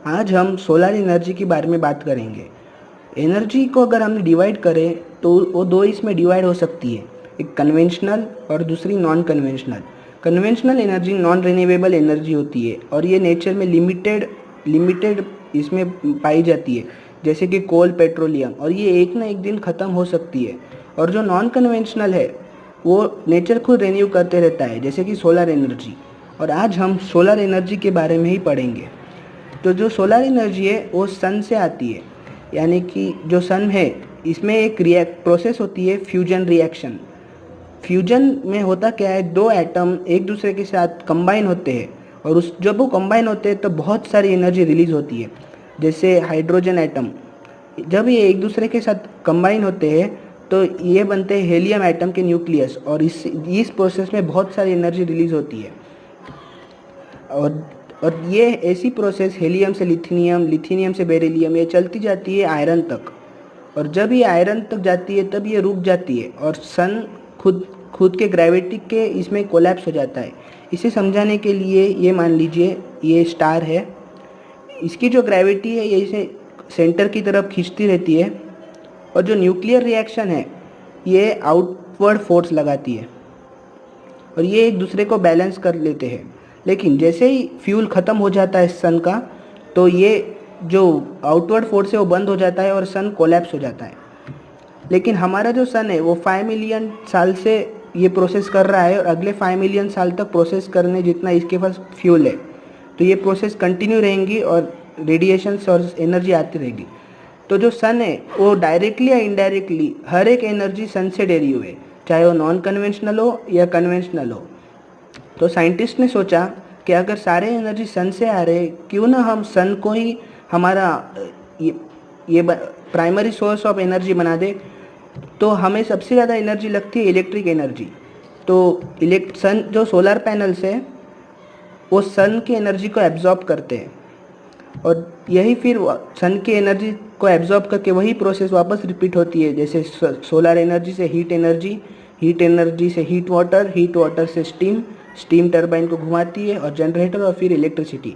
आज हम solar energy के बारे में बात करेंगे। एनर्जी को अगर हम डिवाइड करें तो वो दो इसमें डिवाइड हो सकती है, एक कन्वेंशनल और दूसरी non conventional. Conventional energy non renewable energy होती है और ये नेचर में लिमिटेड इसमें पाई जाती है, जैसे कि कोल, पेट्रोलियम, और ये एक ना एक दिन ख़त्म हो सकती है। और जो नॉन कन्वेंशनल है वो नेचर खुद रिन्यू करते रहता है, जैसे कि सोलर एनर्जी। और आज हम सोलर एनर्जी के बारे में ही पढ़ेंगे। तो जो सोलर एनर्जी है वो सन से आती है, यानी कि जो सन है इसमें एक प्रोसेस होती है, फ्यूजन रिएक्शन। फ्यूजन में होता क्या है, दो एटम एक दूसरे के साथ कंबाइन होते हैं और जब वो कंबाइन होते हैं तो बहुत सारी एनर्जी रिलीज होती है। जैसे हाइड्रोजन एटम जब ये एक दूसरे के साथ कंबाइन होते हैं तो ये बनते हैं हेलियम एटम के न्यूक्लियस, और इस प्रोसेस में बहुत सारी एनर्जी रिलीज होती है। और ये ऐसी प्रोसेस हेलियम से लिथियम, लिथियम से बेरिलियम, ये चलती जाती है आयरन तक। और जब ये आयरन तक जाती है तब ये रुक जाती है और सन खुद के ग्रेविटी के इसमें कोलैप्स हो जाता है। इसे समझाने के लिए ये मान लीजिए ये स्टार है, इसकी जो ग्रेविटी है ये इसे सेंटर की तरफ खींचती रहती है, और जो न्यूक्लियर रिएक्शन है ये आउटवर्ड फोर्स लगाती है और ये एक दूसरे को बैलेंस कर लेते हैं। लेकिन जैसे ही फ्यूल ख़त्म हो जाता है सन का, तो ये जो आउटवर्ड फोर्स है वो बंद हो जाता है और सन कोलैप्स हो जाता है। लेकिन हमारा जो सन है वो 5 मिलियन साल से ये प्रोसेस कर रहा है और अगले 5 मिलियन साल तक प्रोसेस करने जितना इसके पास फ्यूल है, तो ये प्रोसेस कंटिन्यू रहेंगी और रेडिएशन और एनर्जी आती रहेगी। तो जो सन है वो डायरेक्टली या इनडायरेक्टली हर एक एनर्जी सन से डेरिव है, चाहे वो नॉन कन्वेंशनल हो या कन्वेंशनल हो। तो साइंटिस्ट ने सोचा कि अगर सारे एनर्जी सन से आ रहे, क्यों ना हम सन को ही हमारा ये प्राइमरी सोर्स ऑफ एनर्जी बना दे। तो हमें सबसे ज़्यादा एनर्जी लगती है इलेक्ट्रिक एनर्जी। तो सन जो सोलर पैनल्स है वो सन की एनर्जी को एब्जॉर्ब करते हैं और यही फिर सन की एनर्जी को एब्जॉर्ब करके वही प्रोसेस वापस रिपीट होती है। जैसे सोलर एनर्जी से हीट एनर्जी, हीट एनर्जी से हीट वाटर, हीट वाटर से स्टीम, स्टीम टरबाइन को घुमाती है और जनरेटर, और फिर इलेक्ट्रिसिटी।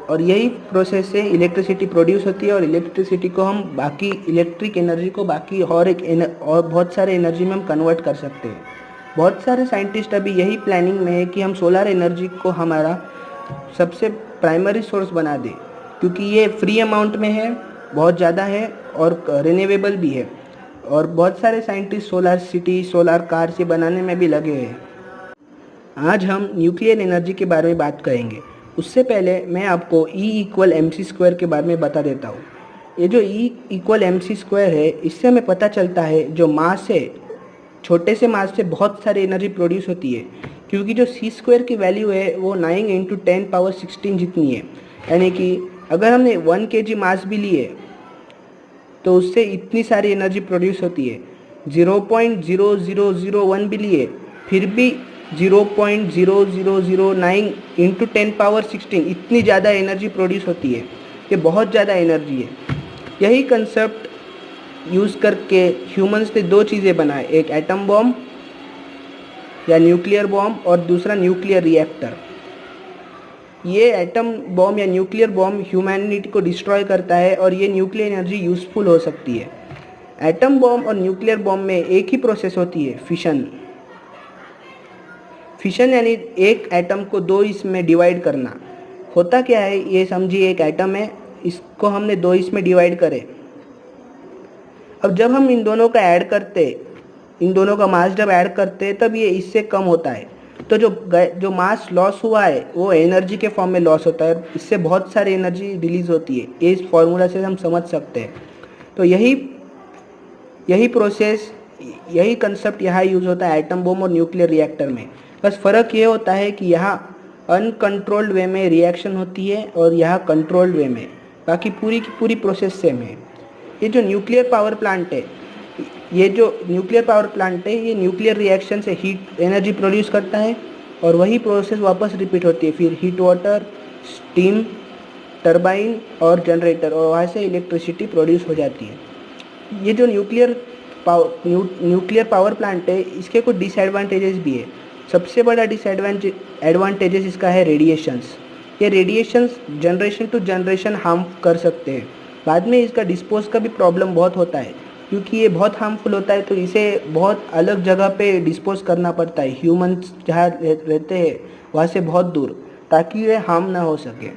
और यही प्रोसेस से इलेक्ट्रिसिटी प्रोड्यूस होती है और इलेक्ट्रिसिटी को हम बाकी इलेक्ट्रिक एनर्जी को बाकी और बहुत सारे एनर्जी में हम कन्वर्ट कर सकते हैं। बहुत सारे साइंटिस्ट अभी यही प्लानिंग में है कि हम सोलर एनर्जी को हमारा सबसे प्राइमरी सोर्स बना दें, क्योंकि ये फ्री अमाउंट में है, बहुत ज़्यादा है और रिन्यूएबल भी है। और बहुत सारे scientist solar city, solar car से बनाने में भी लगे हैं। आज हम न्यूक्लियर एनर्जी के बारे में बात करेंगे। उससे पहले मैं आपको E=mc² के बारे में बता देता हूँ। ये जो E=mc² है, इससे हमें पता चलता है जो मास है, छोटे से मास से बहुत सारी एनर्जी प्रोड्यूस होती है, क्योंकि जो c² की वैल्यू है वो 9 × 10⁻16 जितनी है। यानी कि अगर हमने 1 kg मास भी लिए तो उससे इतनी सारी एनर्जी प्रोड्यूस होती है। 0.0001 भी लिए फिर भी 0.0009 × 10⁻16 इतनी ज़्यादा एनर्जी प्रोड्यूस होती है। ये बहुत ज़्यादा एनर्जी है। यही कंसेप्ट यूज़ करके ह्यूमंस ने दो चीज़ें बनाए, एक एटम बॉम्ब या न्यूक्लियर बॉम्ब और दूसरा न्यूक्लियर रिएक्टर। ये एटम बॉम्ब या न्यूक्लियर बॉम्ब ह्यूमैनिटी को डिस्ट्रॉय करता है और ये न्यूक्लियर एनर्जी यूज़फुल हो सकती है। एटम बॉम्ब और न्यूक्लियर बॉम्ब में एक ही प्रोसेस होती है, फिशन। फिशन यानी एक एटम को दो इसमें डिवाइड करना। होता क्या है, ये समझिए एक एटम है, इसको हमने दो इसमें डिवाइड करे। अब जब हम इन दोनों का ऐड करते, इन दोनों का मास जब ऐड करते तब ये इससे कम होता है। तो जो मास लॉस हुआ है वो एनर्जी के फॉर्म में लॉस होता है, इससे बहुत सारी एनर्जी रिलीज होती है। ये इस फॉर्मूला से हम समझ सकते हैं। तो यही प्रोसेस, यही कंसेप्ट यहाँ यूज़ होता है एटम बॉम्ब और न्यूक्लियर रिएक्टर में। बस फ़र्क ये होता है कि यहाँ अनकंट्रोल्ड वे में रिएक्शन होती है और यहाँ कंट्रोल्ड वे में। बाकी पूरी की पूरी प्रोसेस सेम है। ये जो न्यूक्लियर पावर प्लांट है, ये न्यूक्लियर रिएक्शन से हीट एनर्जी प्रोड्यूस करता है और वही प्रोसेस वापस रिपीट होती है। फिर हीट वाटर, स्टीम टरबाइन और जनरेटर, और वहाँ से इलेक्ट्रिसिटी प्रोड्यूस हो जाती है। ये जो न्यूक्लियर पावर प्लांट है, इसके कुछ डिसएडवांटेजेस भी है। सबसे बड़ा एडवांटेजेस इसका है रेडिएशंस। ये radiation generation to generation harm कर सकते हैं। बाद में इसका डिस्पोज का भी प्रॉब्लम बहुत होता है, क्योंकि ये बहुत हार्मफुल होता है तो इसे बहुत अलग जगह पे डिस्पोज करना पड़ता है, ह्यूमंस जहाँ रहते हैं वहाँ से बहुत दूर, ताकि ये हार्म ना हो सके।